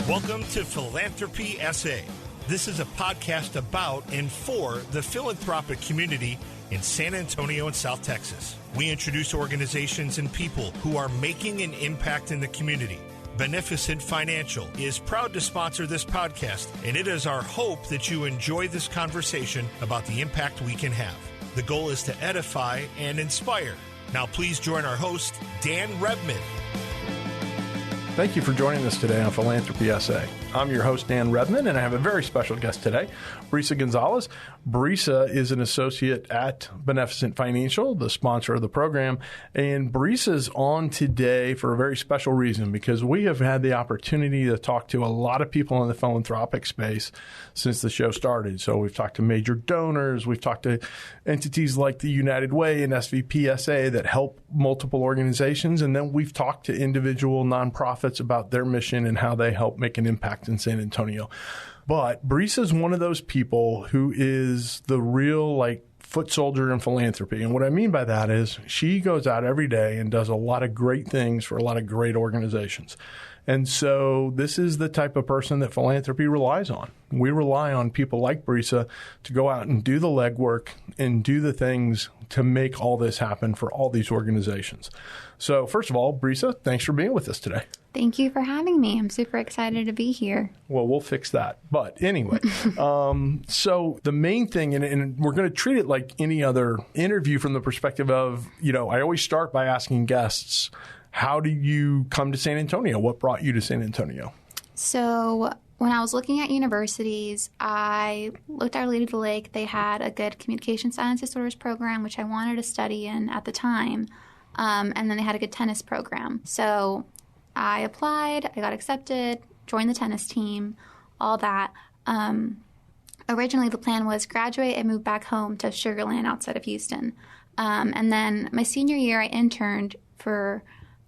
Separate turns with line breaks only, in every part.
Welcome to Philanthropy SA. This is a podcast about and for the philanthropic community in San Antonio and South Texas. We introduce organizations and people who are making an impact in the community. Beneficent Financial is proud to sponsor this podcast, and it is our hope that you enjoy this conversation about the impact we can have. The goal is to edify and inspire. Now please join our host, Dan Rebmann.
Thank you for joining us today on Philanthropy SA. I'm your host, Dan Rebmann, and I have a very special guest today, Brisa Gonzales. Brisa is an associate at Beneficent Financial, the sponsor of the program. And Brisa's on today for a very special reason, because we have had the opportunity to talk to a lot of people in the philanthropic space since the show started. So we've talked to major donors, we've talked to entities like the United Way and SVPSA that help multiple organizations, and then we've talked to individual nonprofits about their mission and how they help make an impact in San Antonio. But Brisa is one of those people who is the real foot soldier in philanthropy. And what I mean by that is she goes out every day and does a lot of great things for a lot of great organizations. And so this is the type of person that philanthropy relies on. We rely on people like Brisa to go out and do the legwork and do the things to make all this happen for all these organizations. So first of all, Brisa, thanks for being with us today.
Thank you for having me. I'm super excited to be here.
Well, we'll fix that. But anyway, so the main thing, and we're going to treat it like any other interview from the perspective of, I always start by asking guests, how did you come to San Antonio? What brought you to San Antonio?
So when I was looking at universities, I looked at Our Lady of the Lake. They had a good communication science disorders program, which I wanted to study in at the time. And then they had a good tennis program. So I applied, I got accepted, joined the tennis team, all that. Originally, the plan was graduate and move back home to Sugar Land outside of Houston. And then my senior year, I interned for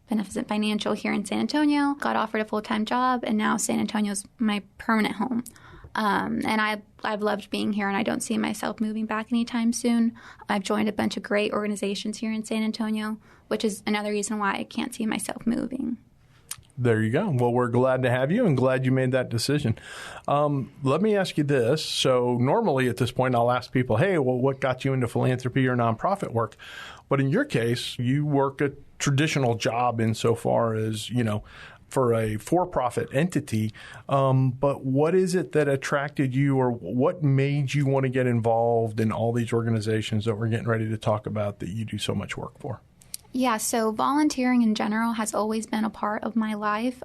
Beneficent Financial here in San Antonio, got offered a full-time job, and now San Antonio's my permanent home. And I've loved being here, and I don't see myself moving back anytime soon. I've joined a bunch of great organizations here in San Antonio, which is another reason why I can't see myself moving.
There you go. Well, we're glad to have you and glad you made that decision. Let me ask you this. So normally at this point, I'll ask people, hey, well, what got you into philanthropy or nonprofit work? But in your case, you work a traditional job insofar as, for a for-profit entity. But what is it that attracted you, or what made you want to get involved in all these organizations that we're getting ready to talk about that you do so much work for?
Yeah, so volunteering in general has always been a part of my life.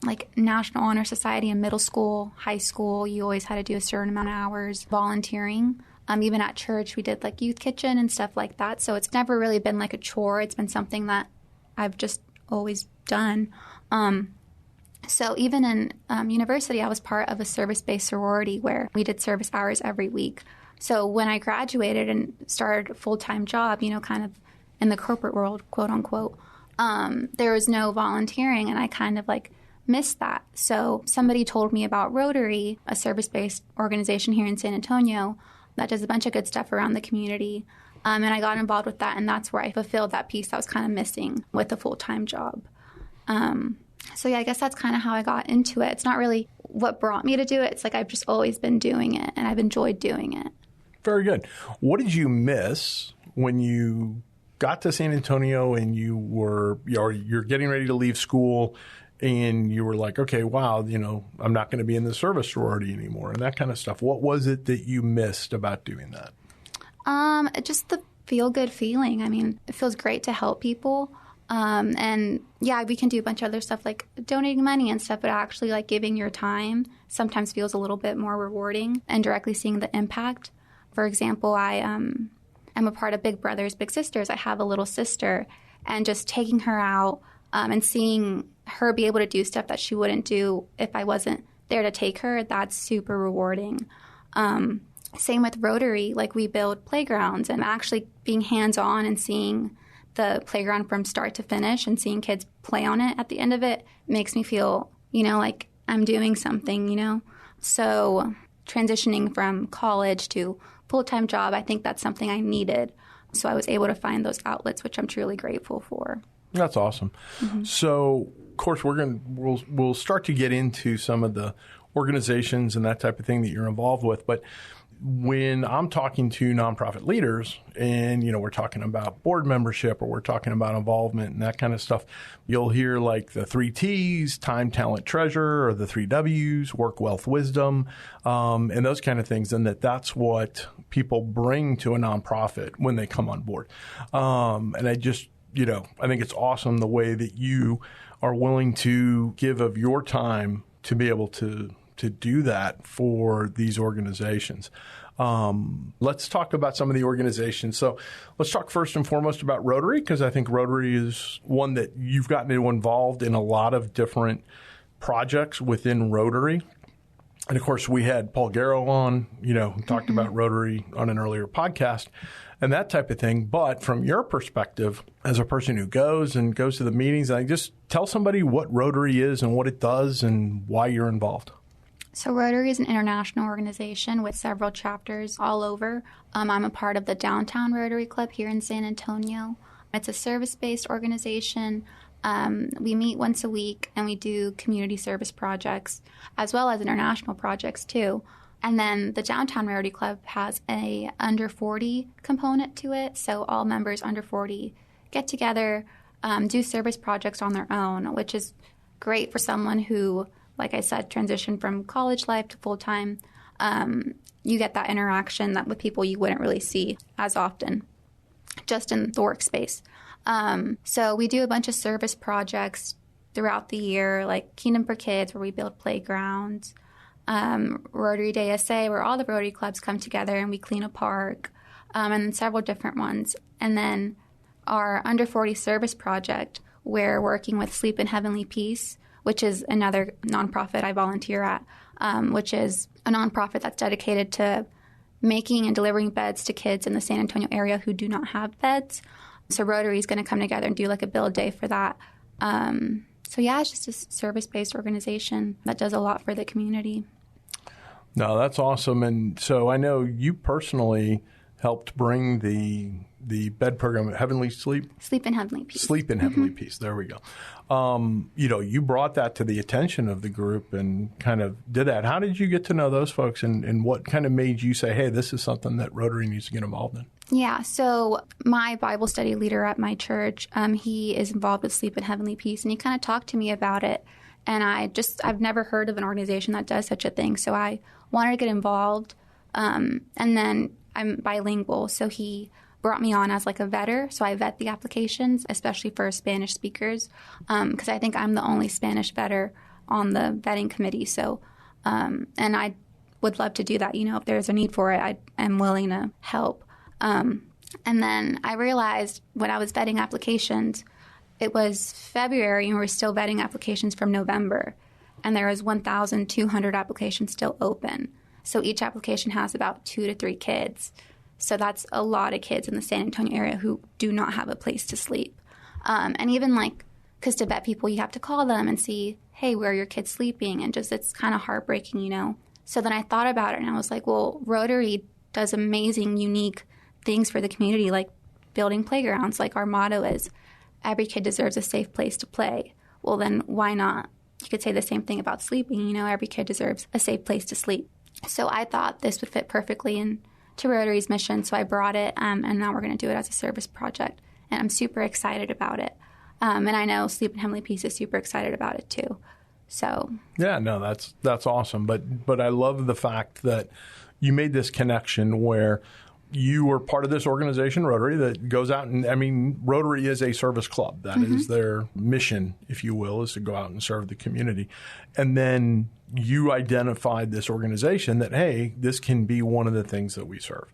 Like National Honor Society in middle school, high school, you always had to do a certain amount of hours volunteering. Even at church, we did like youth kitchen and stuff like that. So it's never really been like a chore. It's been something that I've just always done. So even in university, I was part of a service-based sorority where we did service hours every week. So when I graduated and started a full-time job, kind of in the corporate world, quote unquote, there was no volunteering, and I kind of missed that. So somebody told me about Rotary, a service-based organization here in San Antonio that does a bunch of good stuff around the community. And I got involved with that, and that's where I fulfilled that piece I was kind of missing with a full-time job. So yeah, I guess that's kind of how I got into it. It's not really what brought me to do it. It's I've just always been doing it, and I've enjoyed doing it. Very
good. What did you miss when you got to San Antonio and you're getting ready to leave school and you were like, okay, wow, I'm not going to be in the service sorority anymore and that kind of stuff? What was it that you missed about doing that?
Just the feel-good feeling. I mean, it feels great to help people. And yeah, we can do a bunch of other stuff like donating money and stuff, but actually giving your time sometimes feels a little bit more rewarding, and directly seeing the impact. For example, I'm a part of Big Brothers Big Sisters. I have a little sister, and just taking her out and seeing her be able to do stuff that she wouldn't do if I wasn't there to take her, that's super rewarding. Same with Rotary, we build playgrounds, and actually being hands-on and seeing the playground from start to finish and seeing kids play on it at the end of it makes me feel, like I'm doing something, So transitioning from college to full-time job, I think that's something I needed. So I was able to find those outlets, which I'm truly grateful for.
That's awesome. Mm-hmm. So course, we'll start to get into some of the organizations and that type of thing that you're involved with. But when I'm talking to nonprofit leaders and, we're talking about board membership or we're talking about involvement and that kind of stuff, you'll hear like the 3 T's, time, talent, treasure, or the 3 W's, work, wealth, wisdom, and those kind of things. And that's what people bring to a nonprofit when they come on board. And I just, I think it's awesome the way that you are willing to give of your time to be able to do that for these organizations. Let's talk about some of the organizations. So let's talk first and foremost about Rotary, because I think Rotary is one that you've gotten involved in a lot of different projects within Rotary. And of course, we had Paul Garrow on, who talked about Rotary on an earlier podcast and that type of thing. But from your perspective, as a person who goes to the meetings, I just tell somebody what Rotary is and what it does and why you're involved.
So Rotary is an international organization with several chapters all over. I'm a part of the Downtown Rotary Club here in San Antonio. It's a service-based organization. We meet once a week and we do community service projects as well as international projects too. And then the Downtown Rotary Club has a under 40 component to it. So all members under 40 get together, do service projects on their own, which is great for someone who, like I said, transition from college life to full-time. You get that interaction with people you wouldn't really see as often just in the workspace. So we do a bunch of service projects throughout the year, like Kingdom for Kids, where we build playgrounds, Rotary Day SA, where all the Rotary clubs come together and we clean a park, and then several different ones. And then our Under 40 service project, we're working with Sleep in Heavenly Peace, which is another nonprofit I volunteer at, which is a nonprofit that's dedicated to making and delivering beds to kids in the San Antonio area who do not have beds. So Rotary is going to come together and do like a build day for that. So yeah, it's just a service-based organization that does a lot for the community.
No, that's awesome. And so I know you personally helped bring the bed program, Heavenly Sleep?
Sleep in Heavenly Peace.
Sleep in Heavenly Peace. There we go. You brought that to the attention of the group and kind of did that. How did you get to know those folks and what kind of made you say, hey, this is something that Rotary needs to get involved in?
Yeah, so my Bible study leader at my church, he is involved with Sleep in Heavenly Peace, and he kind of talked to me about it. And I've never heard of an organization that does such a thing, so I wanted to get involved. And then I'm bilingual, so he brought me on as like a vetter. So I vet the applications, especially for Spanish speakers, because I think I'm the only Spanish vetter on the vetting committee. So, and I would love to do that. If there's a need for it, I am willing to help. And then I realized when I was vetting applications, it was February and we're still vetting applications from November. And there was 1,200 applications still open. So each application has about 2 to 3 kids. So that's a lot of kids in the San Antonio area who do not have a place to sleep. And even because to vet people, you have to call them and see, hey, where are your kids sleeping? And just it's kind of heartbreaking, So then I thought about it and I was like, well, Rotary does amazing, unique things for the community, like building playgrounds. Like our motto is, every kid deserves a safe place to play. Well, then why not? You could say the same thing about sleeping. Every kid deserves a safe place to sleep. So I thought this would fit perfectly into Rotary's mission. So I brought it, and now we're going to do it as a service project. And I'm super excited about it. And I know Sleep in Heavenly Peace is super excited about it too. So
yeah, no, that's awesome. But I love the fact that you made this connection where you were part of this organization, Rotary, that goes out and, Rotary is a service club. That is their mission, if you will, is to go out and serve the community. And then you identified this organization that, hey, this can be one of the things that we serve.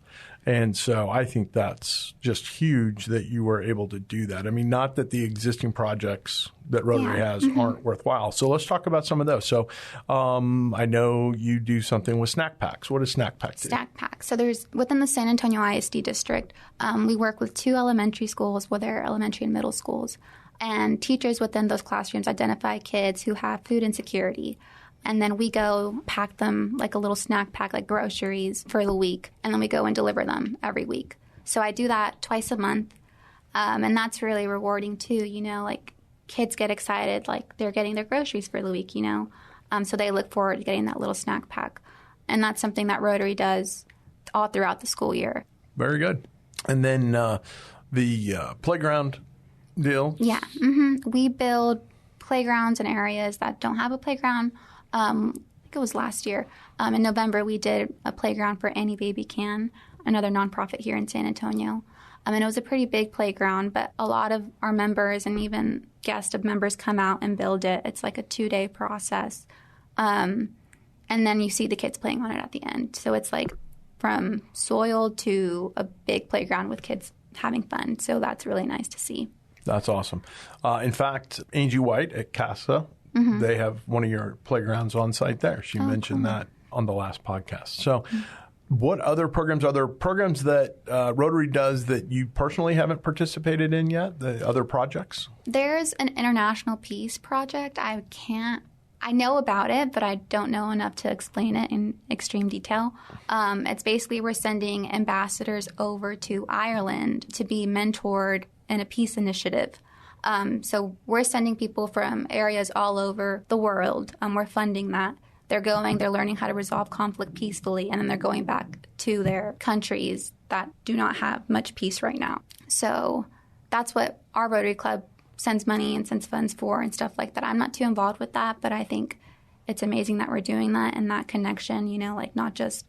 And so I think that's just huge that you were able to do that. Not that the existing projects that Rotary has aren't worthwhile. So let's talk about some of those. So I know you do something with snack packs. What does snack pack do?
Snack packs. So there's within the San Antonio ISD district, we work with 2 elementary schools, well, they're elementary and middle schools. And teachers within those classrooms identify kids who have food insecurity. And then we go pack them like a little snack pack, like groceries for the week. And then we go and deliver them every week. So I do that twice a month. And that's really rewarding too, kids get excited, like they're getting their groceries for the week, so they look forward to getting that little snack pack. And that's something that Rotary does all throughout the school year.
Very good. And then the playground deal?
Yeah. We build playgrounds in areas that don't have a playground. I think it was last year. In November, we did a playground for Any Baby Can, another nonprofit here in San Antonio. And it was a pretty big playground, but a lot of our members and even guests of members come out and build it. It's like a 2-day process. And then you see the kids playing on it at the end. So it's like from soil to a big playground with kids having fun. So that's really nice to see.
That's awesome. In fact, Angie White at CASA, they have one of your playgrounds on site there. She mentioned that on the last podcast. So what other programs, are there programs that Rotary does that you personally haven't participated in yet, the other projects?
There's an international peace project. I know about it, but I don't know enough to explain it in extreme detail. It's basically we're sending ambassadors over to Ireland to be mentored in a peace initiative. So we're sending people from areas all over the world. We're funding that. They're learning how to resolve conflict peacefully, and then they're going back to their countries that do not have much peace right now. So that's what our Rotary Club sends money and sends funds for and stuff like that. I'm not too involved with that, but I think it's amazing that we're doing that, and that connection, like not just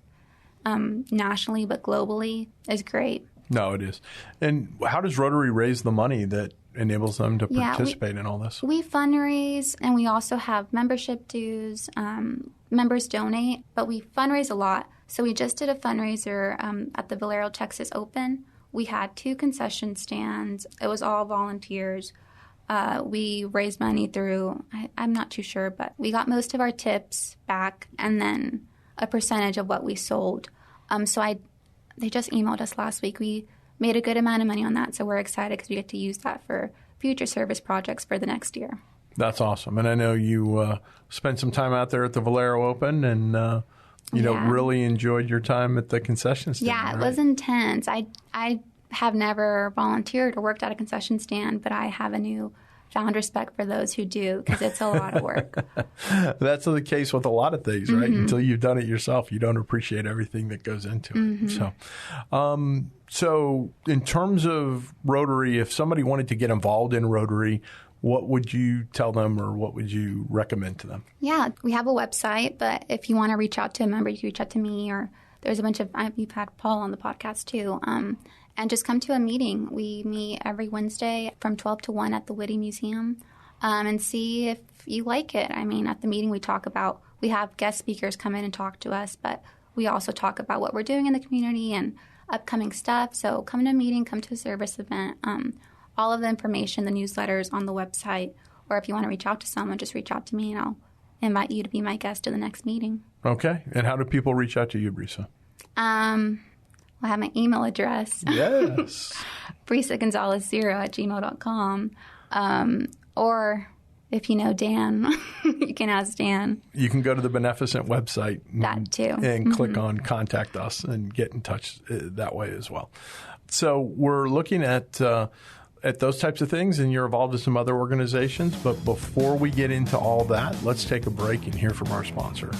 nationally but globally is great.
No, it is. And how does Rotary raise the money that enables them to participate in all this?
We fundraise, and we also have membership dues. Members donate, but we fundraise a lot. So we just did a fundraiser at the Valero Texas Open. We had 2 concession stands. It was all volunteers. We raised money through, I'm not too sure, but we got most of our tips back and then a percentage of what we sold. They just emailed us last week. We made a good amount of money on that, so we're excited because we get to use that for future service projects for the next year. That's
awesome. And I know you spent some time out there at the Valero Open and, really enjoyed your time at the concession stand.
Yeah, it was intense. I have never volunteered or worked at a concession stand, but I have a newfound respect for those who do because it's a lot of work.
That's the case with a lot of things, right? Until you've done it yourself, you don't appreciate everything that goes into it. So in terms of Rotary, if somebody wanted to get involved in Rotary, what would you tell them or what would you recommend to them? Yeah,
we have a website, but if you want to reach out to a member, you can reach out to me, or there's a bunch of, we've had Paul on the podcast too, and just come to a meeting. We meet every Wednesday from 12 to 1 at the Whitty Museum and see if you like it. I mean, at the meeting we have guest speakers come in and talk to us, but we also talk about what we're doing in the community and upcoming stuff. So come to a meeting, come to a service event. All of the information, the newsletters on the website, or if you want to reach out to someone, just reach out to me and I'll invite you to be my guest at the next meeting.
Okay. And how do people reach out to you, Brisa?
I have my email address.
Yes.
brisagonzales0@gmail.com. Or if you know Dan, you can ask Dan.
You can go to the Beneficent website.
That too.
And click on Contact Us and get in touch that way as well. So we're looking at those types of things, and you're involved in some other organizations. But before we get into all that, let's take a break and hear from our sponsor.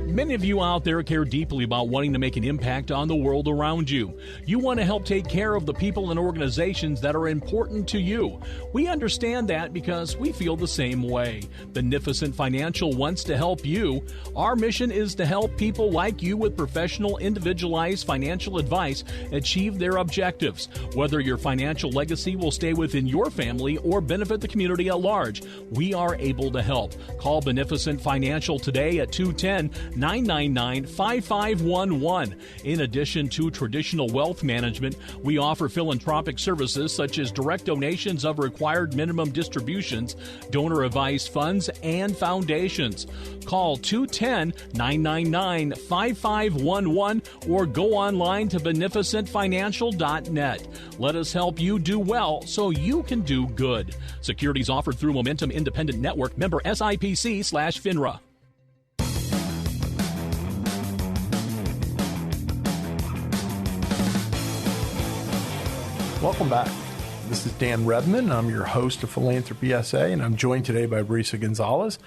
Many of you out there care deeply about wanting to make an impact on the world around you. You want to help take care of the people and organizations that are important to you. We understand that because we feel the same way. Beneficent Financial wants to help you. Our mission is to help people like you with professional, individualized financial advice achieve their objectives. Whether your financial legacy will stay within your family or benefit the community at large, we are able to help. Call Beneficent Financial today at 210-999-5511. In addition to traditional wealth management, we offer philanthropic services such as direct donations of required minimum distributions, donor-advised funds, and foundations. Call 210-999-5511 or go online to beneficentfinancial.net. Let us help you do well so you can do good. Securities offered through Momentum Independent Network, member SIPC/FINRA.
Welcome back. This is Dan Rebmann. I'm your host of Philanthropy SA, and I'm joined today by Brisa Gonzales.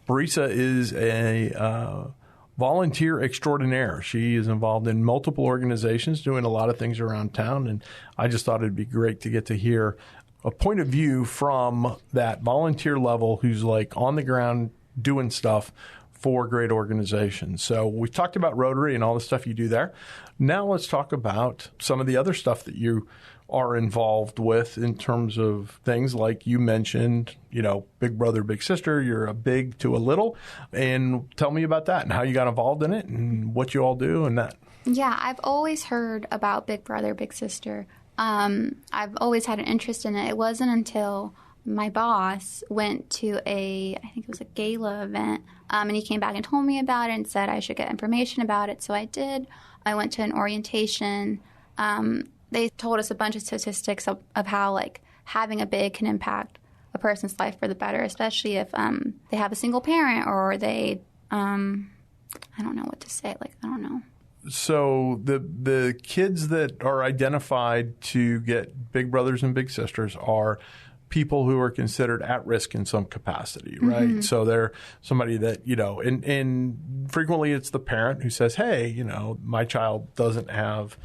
Brisa is a volunteer extraordinaire. She is involved in multiple organizations, doing a lot of things around town, and I just thought it'd be great to get to hear a point of view from that volunteer level who's like on the ground doing stuff for great organizations. So we talked about Rotary and all the stuff you do there. Now let's talk about some of the other stuff that you are involved with in terms of things like you mentioned, big brother, big sister, you're a big to a little. And tell me about that and how you got involved in it and what you all do and that.
Yeah, I've always heard about big brother, big sister. I've always had an interest in it. It wasn't until my boss went to I think it was a gala event, and he came back and told me about it and said I should get information about it. So I did. I went to an orientation. They told us a bunch of statistics of how having a big can impact a person's life for the better, especially if they have a single parent or they, I don't know what to say. I don't know.
So the kids that are identified to get big brothers and big sisters are people who are considered at risk in some capacity, right? Mm-hmm. So they're somebody that, and frequently it's the parent who says, hey, my child doesn't have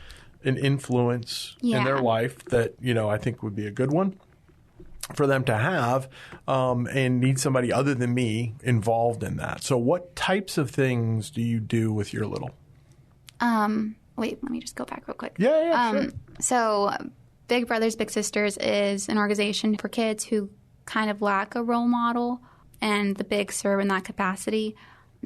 an influence in their life that, I think would be a good one for them to have, and need somebody other than me involved in that. So what types of things do you do with your little?
Wait, let me just go back real quick.
Yeah, sure.
So Big Brothers Big Sisters is an organization for kids who kind of lack a role model, and the bigs serve in that capacity.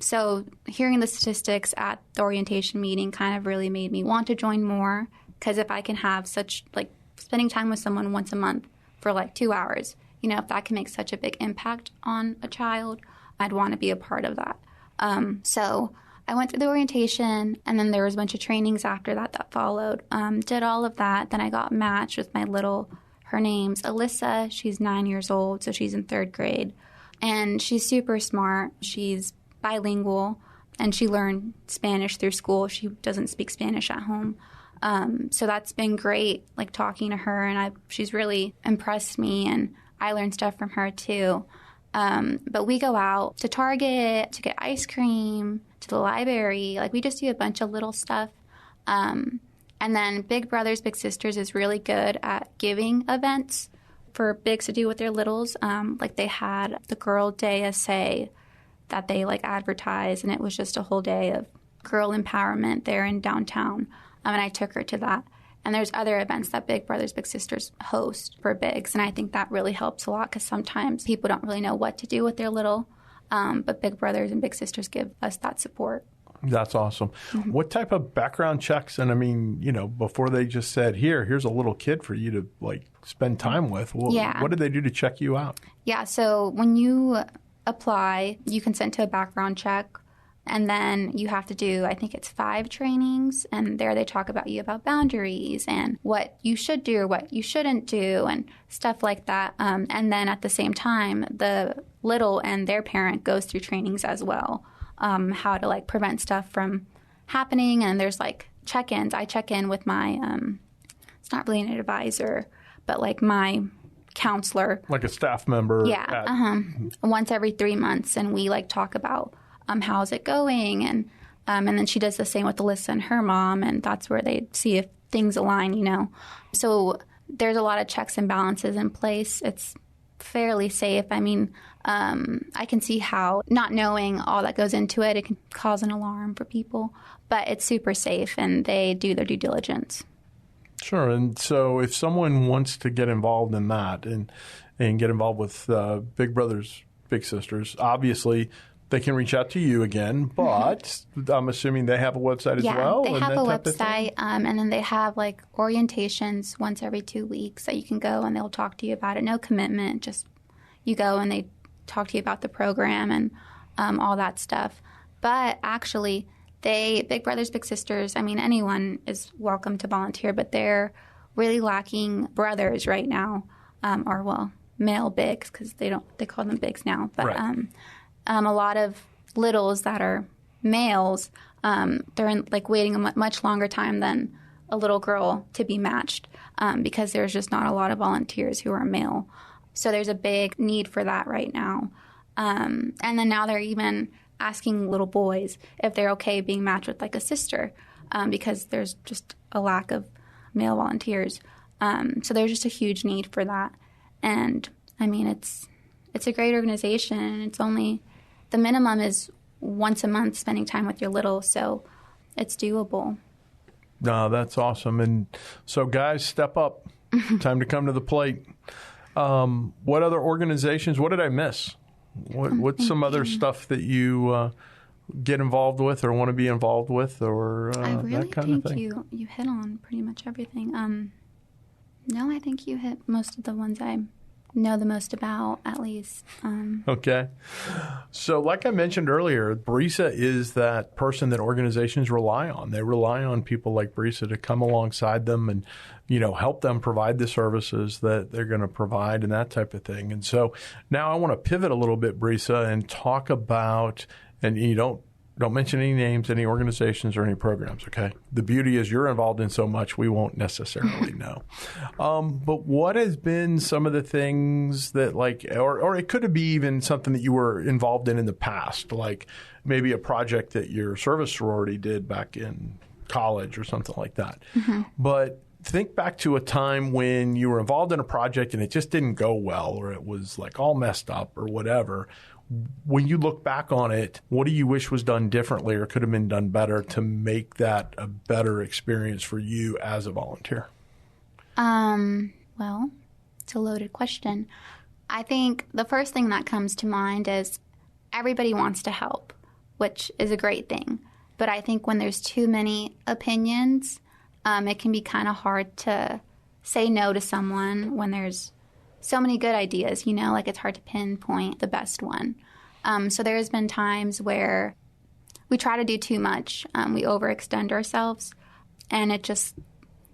So hearing the statistics at the orientation meeting kind of really made me want to join more, because if I can have spending time with someone once a month for 2 hours, if that can make such a big impact on a child, I'd want to be a part of that. So I went through the orientation, and then there was a bunch of trainings after that followed. Did all of that. Then I got matched with my little, her name's Alyssa. She's 9 years old, so she's in 3rd grade. And she's super smart. She's bilingual, and she learned Spanish through school. She doesn't speak Spanish at home. So that's been great, talking to her, and she's really impressed me, and I learned stuff from her too. But we go out to Target to get ice cream, to the library. We just do a bunch of little stuff. And then Big Brothers Big Sisters is really good at giving events for bigs to do with their littles. They had the Girl Day SA that they advertised, and it was just a whole day of girl empowerment there in downtown. And I took her to that. And there's other events that Big Brothers Big Sisters host for bigs, and I think that really helps a lot, because sometimes people don't really know what to do with their little, but Big Brothers and Big Sisters give us that support.
That's awesome. Mm-hmm. What type of background checks? And I mean, before they just said, here's a little kid for you to spend time with. What did they do to check you out? Yeah.
So when you apply, you consent to a background check, and then you have to do, I think it's 5 trainings, and there they talk about boundaries and what you should do or what you shouldn't do and stuff like that. And then at the same time, the little and their parent goes through trainings as well, how to prevent stuff from happening. And there's check-ins. I check in with my, it's not really an advisor, but my counselor.
Like a staff member.
Yeah, once every 3 months, and we talk about how's it going, and then she does the same with Alyssa and her mom, and that's where they see if things align, So there's a lot of checks and balances in place. It's fairly safe. I mean, I can see how not knowing all that goes into it, it can cause an alarm for people, but it's super safe, and they do their due diligence.
Sure. And so if someone wants to get involved in that and get involved with Big Brothers Big Sisters, obviously they can reach out to you again, but I'm assuming they have a website as well?
Yeah, they have a website, and then they have orientations once every 2 weeks that you can go, and they'll talk to you about it. No commitment, just you go and they talk to you about the program and all that stuff. But actually, Big Brothers Big Sisters, I mean, anyone is welcome to volunteer, but they're really lacking brothers right now, or male bigs, because they call them bigs now, but right. A lot of littles that are males, they're in waiting a much longer time than a little girl to be matched because there's just not a lot of volunteers who are male. So there's a big need for that right now. And then now they're even asking little boys if they're okay being matched with like a sister because there's just a lack of male volunteers. So there's just a huge need for that. And I mean, it's a great organization, and it's only the minimum is once a month spending time with your little, so it's doable.
No, that's awesome. And so guys, step up. Time to come to the plate. What other organizations, what did I miss? What's some other stuff that you get involved with or want to be involved with, or that kind of thing?
You hit on pretty much everything. No, I think you hit most of the ones I know the most about, at least.
Okay. So like I mentioned earlier, Brisa is that person that organizations rely on. They rely on people like Brisa to come alongside them and, help them provide the services that they're going to provide and that type of thing. And so now I want to pivot a little bit, Brisa, and talk about, and you don't mention any names, any organizations, or any programs, okay? The beauty is you're involved in so much we won't necessarily know. But what has been some of the things that or it could be even something that you were involved in the past, like maybe a project that your service sorority did back in college or something like that. Mm-hmm. But think back to a time when you were involved in a project and it just didn't go well, or it was like all messed up or whatever. When you look back on it, what do you wish was done differently or could have been done better to make that a better experience for you as a volunteer?
Well, it's a loaded question. I think the first thing that comes to mind is everybody wants to help, which is a great thing. But I think when there's too many opinions, it can be kind of hard to say no to someone when there's so many good ideas, like it's hard to pinpoint the best one. So there's been times where we try to do too much. We overextend ourselves, and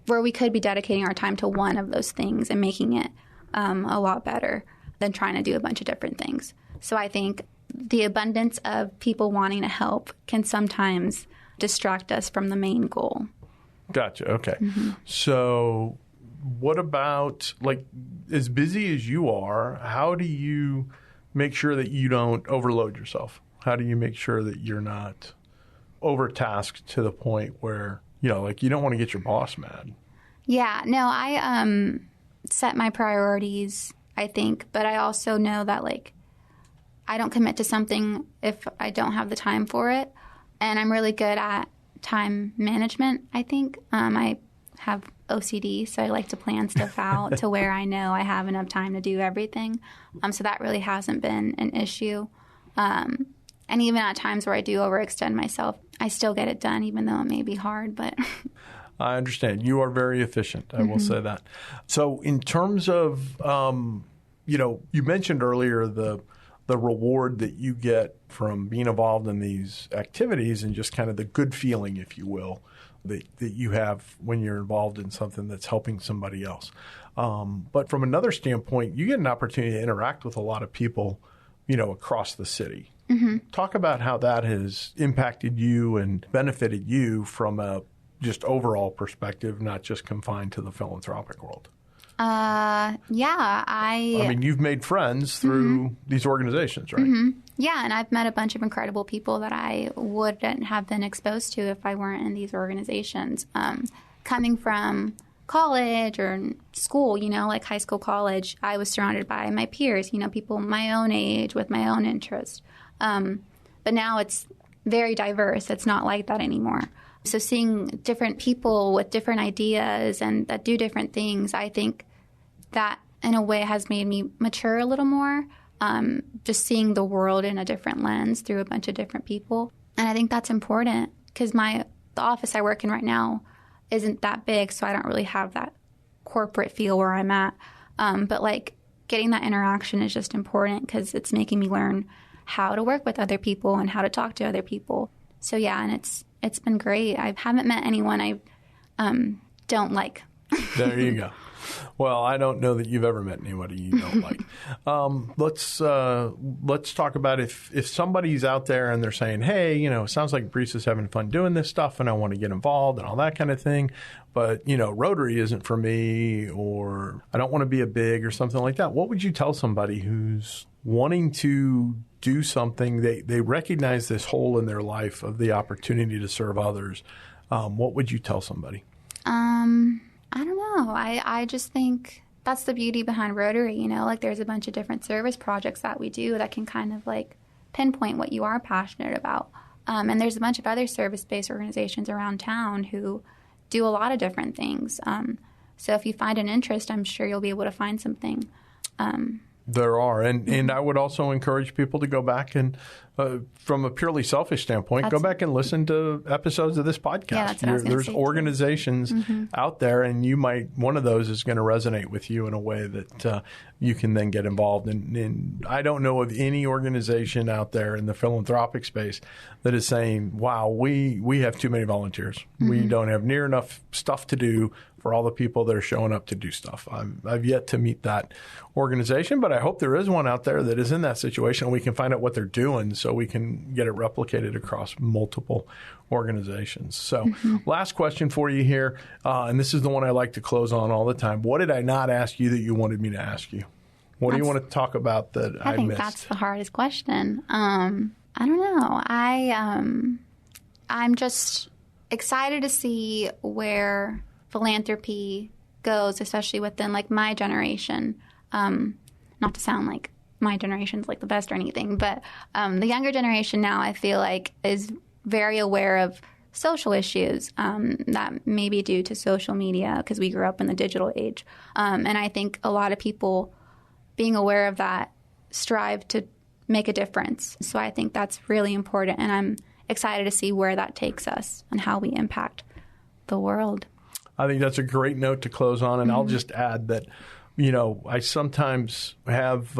where we could be dedicating our time to one of those things and making it a lot better than trying to do a bunch of different things. So I think the abundance of people wanting to help can sometimes distract us from the main goal.
Gotcha. Okay. Mm-hmm. So what about, as busy as you are, how do you make sure that you don't overload yourself? How do you make sure that you're not overtasked to the point where, you don't want to get your boss mad? Yeah.
No, I set my priorities, I think. But I also know that, I don't commit to something if I don't have the time for it. And I'm really good at time management, I think. I have OCD, so I like to plan stuff out to where I know I have enough time to do everything. So that really hasn't been an issue. And even at times where I do overextend myself, I still get it done, even though it may be hard. But
I understand. You are very efficient. I will say that. So in terms of, you mentioned earlier the reward that you get from being involved in these activities and just kind of the good feeling, if you will, that you have when you're involved in something that's helping somebody else. But from another standpoint, you get an opportunity to interact with a lot of people, across the city. Mm-hmm. Talk about how that has impacted you and benefited you from a just overall perspective, not just confined to the philanthropic world.
Yeah. I
mean, you've made friends through these organizations, right?
Mm-hmm. Yeah, and I've met a bunch of incredible people that I wouldn't have been exposed to if I weren't in these organizations. Coming from college or school, like high school, college, I was surrounded by my peers, people my own age with my own interests. But now it's very diverse. It's not like that anymore. So seeing different people with different ideas and that do different things, I think that in a way has made me mature a little more, just seeing the world in a different lens through a bunch of different people. And I think that's important because the office I work in right now isn't that big, so I don't really have that corporate feel where I'm at. But getting that interaction is just important because it's making me learn how to work with other people and how to talk to other people. So yeah, and it's been great. I haven't met anyone I don't like.
There you go. Well, I don't know that you've ever met anybody you don't like. Let's talk about if somebody's out there and they're saying, hey, it sounds like Brisa's having fun doing this stuff and I want to get involved and all that kind of thing. But, Rotary isn't for me, or I don't want to be a big or something like that. What would you tell somebody who's wanting to do something? They recognize this hole in their life of the opportunity to serve others. What would you tell somebody?
I don't know. I just think that's the beauty behind Rotary, there's a bunch of different service projects that we do that can kind of pinpoint what you are passionate about. And there's a bunch of other service-based organizations around town who do a lot of different things. So if you find an interest, I'm sure you'll be able to find something.
There are. And I would also encourage people to go back and, from a purely selfish standpoint, go back and listen to episodes of this podcast.
Yeah, that's what I was
There's
say,
organizations out there, and one of those is going to resonate with you in a way that you can then get involved in. And I don't know of any organization out there in the philanthropic space that is saying, wow, we have too many volunteers. We don't have near enough stuff to do for all the people that are showing up to do stuff. I've yet to meet that organization, but I hope there is one out there that is in that situation and we can find out what they're doing so we can get it replicated across multiple organizations. So last question for you here, and this is the one I like to close on all the time. What did I not ask you that you wanted me to ask you? What do you want to talk about that I missed?
I think that's the hardest question. I don't know. I'm just excited to see where philanthropy goes, especially within my generation. Not to sound like my generation's the best or anything, but the younger generation now I feel is very aware of social issues that may be due to social media because we grew up in the digital age. And I think a lot of people being aware of that strive to make a difference. So I think that's really important, and I'm excited to see where that takes us and how we impact the world.
I think that's a great note to close on, and I'll just add that, I sometimes have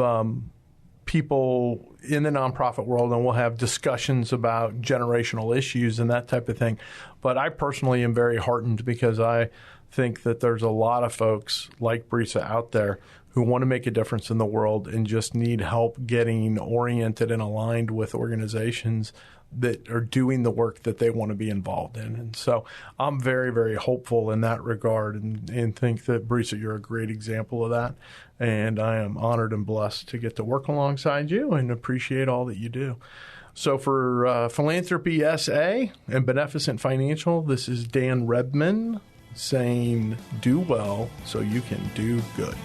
people in the nonprofit world, and we'll have discussions about generational issues and that type of thing. But I personally am very heartened because I think that there's a lot of folks like Brisa out there who want to make a difference in the world and just need help getting oriented and aligned with organizations that are doing the work that they want to be involved in. And so I'm very, very hopeful in that regard and think that, Brisa, you're a great example of that. And I am honored and blessed to get to work alongside you and appreciate all that you do. So for Philanthropy SA and Beneficent Financial, this is Dan Rebmann saying, do well so you can do good.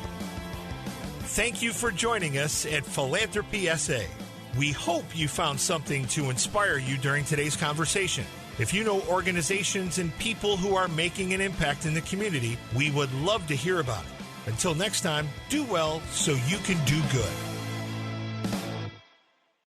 Thank you for joining us at Philanthropy SA. We hope you found something to inspire you during today's conversation. If you know organizations and people who are making an impact in the community, we would love to hear about it. Until next time, do well so you can do good.